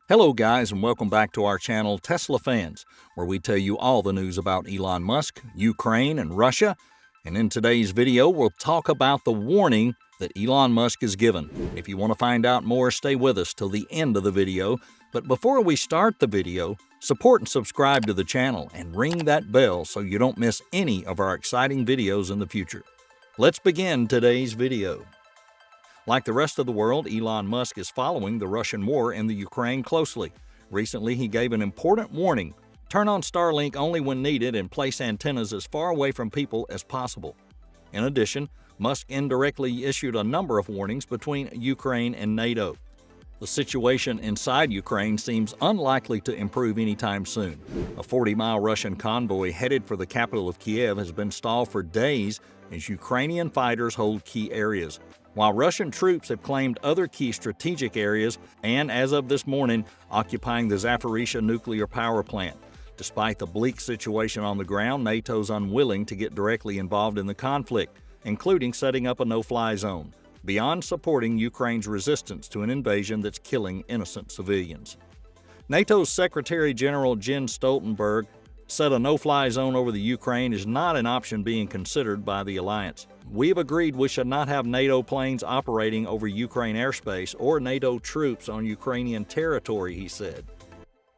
Hello guys, and welcome back to our channel Tesla Fans, where we tell you all the news about Elon Musk, Ukraine, and Russia. And in today's video, we'll talk about the warning that Elon Musk has given. If you want to find out more, stay with us till the end of the video. But before we start the video, support and subscribe to the channel and ring that bell so you don't miss any of our exciting videos in the future. Let's begin today's video. Like the rest of the world, Elon Musk is following the Russian war in the Ukraine closely. Recently, he gave an important warning: turn on Starlink only when needed and place antennas as far away from people as possible. In addition, Musk indirectly issued a number of warnings between Ukraine and NATO. The situation inside Ukraine seems unlikely to improve anytime soon. A 40-mile Russian convoy headed for the capital of Kiev has been stalled for days as Ukrainian fighters hold key areas, while Russian troops have claimed other key strategic areas and, as of this morning, occupying the Zaporizhzhia nuclear power plant. Despite the bleak situation on the ground, NATO's unwilling to get directly involved in the conflict, including setting up a no-fly zone, beyond supporting Ukraine's resistance to an invasion that's killing innocent civilians. NATO's Secretary General Jens Stoltenberg said a no-fly zone over the Ukraine is not an option being considered by the alliance. "We've agreed we should not have NATO planes operating over Ukraine airspace or NATO troops on Ukrainian territory," he said.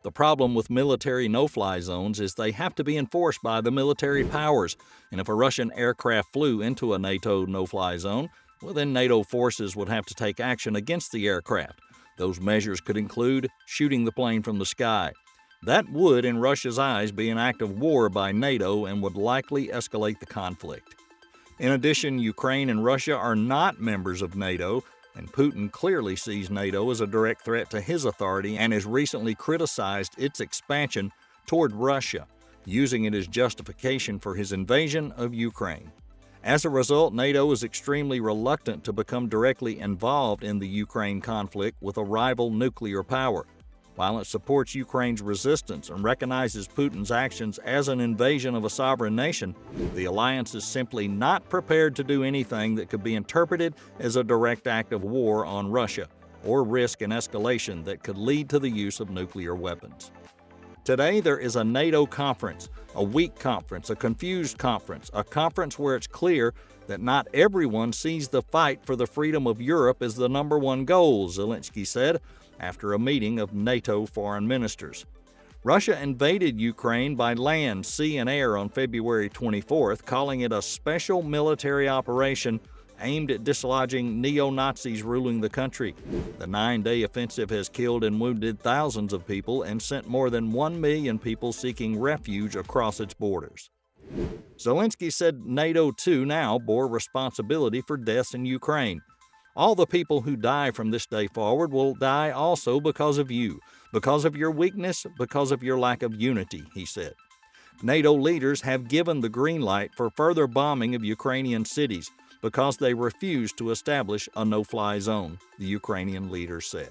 The problem with military no-fly zones is they have to be enforced by the military powers, and if a Russian aircraft flew into a NATO no-fly zone, well, then NATO forces would have to take action against the aircraft. Those measures could include shooting the plane from the sky. That would, in Russia's eyes, be an act of war by NATO and would likely escalate the conflict. In addition, Ukraine and Russia are not members of NATO, and Putin clearly sees NATO as a direct threat to his authority and has recently criticized its expansion toward Russia, using it as justification for his invasion of Ukraine. As a result, NATO is extremely reluctant to become directly involved in the Ukraine conflict with a rival nuclear power. While it supports Ukraine's resistance and recognizes Putin's actions as an invasion of a sovereign nation, the alliance is simply not prepared to do anything that could be interpreted as a direct act of war on Russia or risk an escalation that could lead to the use of nuclear weapons. Today, there is a NATO conference, a weak conference, a confused conference, a conference where it's clear that not everyone sees the fight for the freedom of Europe as the #1 goal, Zelensky said, after a meeting of NATO foreign ministers. Russia invaded Ukraine by land, sea, and air on February 24th, calling it a special military operation aimed at dislodging neo-Nazis ruling the country. The 9-day offensive has killed and wounded thousands of people and sent more than 1 million people seeking refuge across its borders. Zelensky said NATO too now bore responsibility for deaths in Ukraine. "All the people who die from this day forward will die also because of you, because of your weakness, because of your lack of unity," he said. NATO leaders have given the green light for further bombing of Ukrainian cities because they refuse to establish a no-fly zone, the Ukrainian leaders said.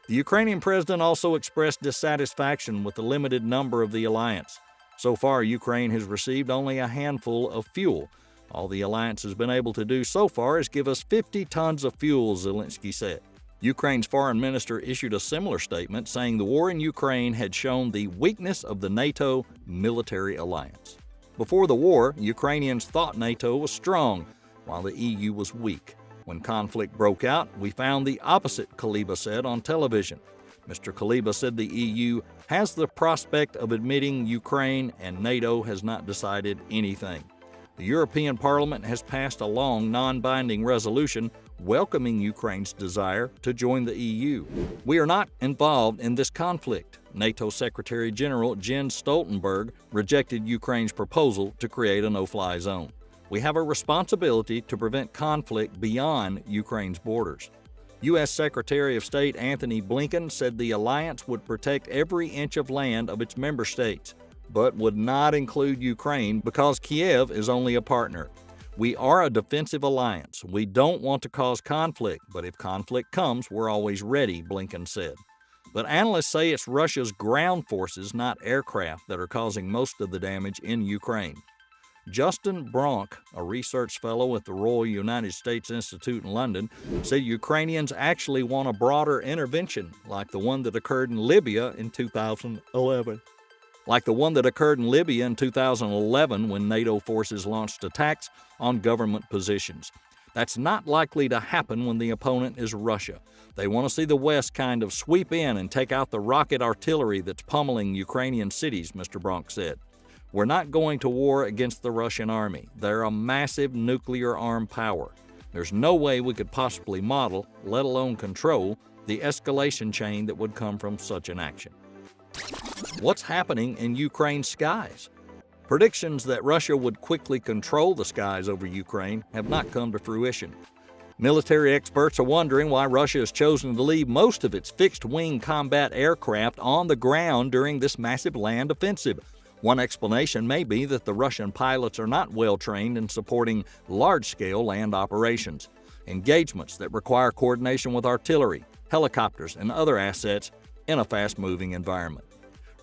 The Ukrainian president also expressed dissatisfaction with the limited number of the alliance. So far, Ukraine has received only a handful of fuel. "All the alliance has been able to do so far is give us 50 tons of fuel," Zelensky said. Ukraine's foreign minister issued a similar statement, saying the war in Ukraine had shown the weakness of the NATO military alliance. Before the war, Ukrainians thought NATO was strong, while the EU was weak. "When conflict broke out, we found the opposite," Kuleba said on television. Mr. Kuleba said the EU has the prospect of admitting Ukraine and NATO has not decided anything. The European Parliament has passed a long, non-binding resolution welcoming Ukraine's desire to join the EU. "We are not involved in this conflict." NATO Secretary General Jens Stoltenberg rejected Ukraine's proposal to create a no-fly zone. "We have a responsibility to prevent conflict beyond Ukraine's borders." U.S. Secretary of State Antony Blinken said the alliance would protect every inch of land of its member states, but would not include Ukraine because Kiev is only a partner. "We are a defensive alliance. We don't want to cause conflict, but if conflict comes, we're always ready," Blinken said. But analysts say it's Russia's ground forces, not aircraft, that are causing most of the damage in Ukraine. Justin Bronk, a research fellow at the Royal United States Institute in London, said Ukrainians actually want a broader intervention like the one that occurred in Libya in 2011. When NATO forces launched attacks on government positions. That's not likely to happen when the opponent is Russia. They want to see the West kind of sweep in and take out the rocket artillery that's pummeling Ukrainian cities, Mr. Bronk said. We're not going to war against the Russian army. They're a massive nuclear-armed power. There's no way we could possibly model, let alone control, the escalation chain that would come from such an action. What's happening in Ukraine's skies? Predictions that Russia would quickly control the skies over Ukraine have not come to fruition. Military experts are wondering why Russia has chosen to leave most of its fixed-wing combat aircraft on the ground during this massive land offensive. One explanation may be that the Russian pilots are not well trained in supporting large-scale land operations, engagements that require coordination with artillery, helicopters, and other assets in a fast-moving environment.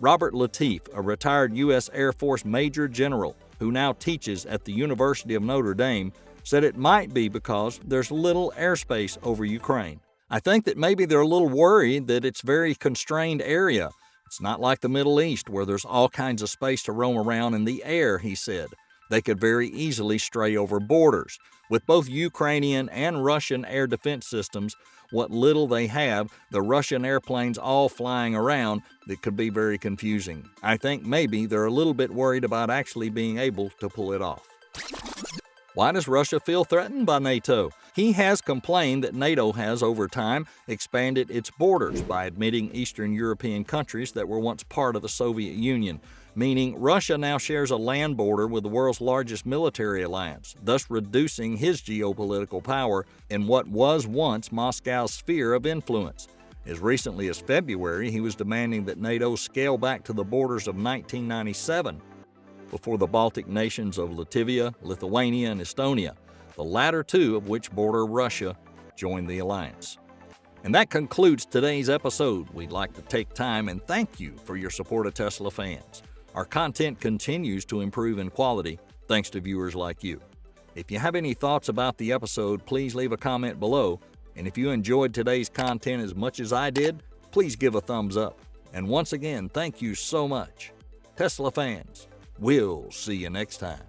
Robert Latif, a retired U.S. Air Force Major General who now teaches at the University of Notre Dame, said it might be because there's little airspace over Ukraine. I think that maybe they're a little worried that it's a very constrained area. It's not like the Middle East where there's all kinds of space to roam around in the air, he said. They could very easily stray over borders. With both Ukrainian and Russian air defense systems, what little they have, the Russian airplanes all flying around, that could be very confusing. I think maybe they're a little bit worried about actually being able to pull it off. Why does Russia feel threatened by NATO? He has complained that NATO has, over time, expanded its borders by admitting Eastern European countries that were once part of the Soviet Union, meaning Russia now shares a land border with the world's largest military alliance, thus reducing his geopolitical power in what was once Moscow's sphere of influence. As recently as February, he was demanding that NATO scale back to the borders of 1997, before the Baltic nations of Latvia, Lithuania, and Estonia, the latter two of which border Russia, joined the alliance. And that concludes today's episode. We'd like to take time and thank you for your support of Tesla fans. Our content continues to improve in quality thanks to viewers like you. If you have any thoughts about the episode, please leave a comment below. And if you enjoyed today's content as much as I did, please give a thumbs up. And once again, thank you so much. Tesla fans, we'll see you next time.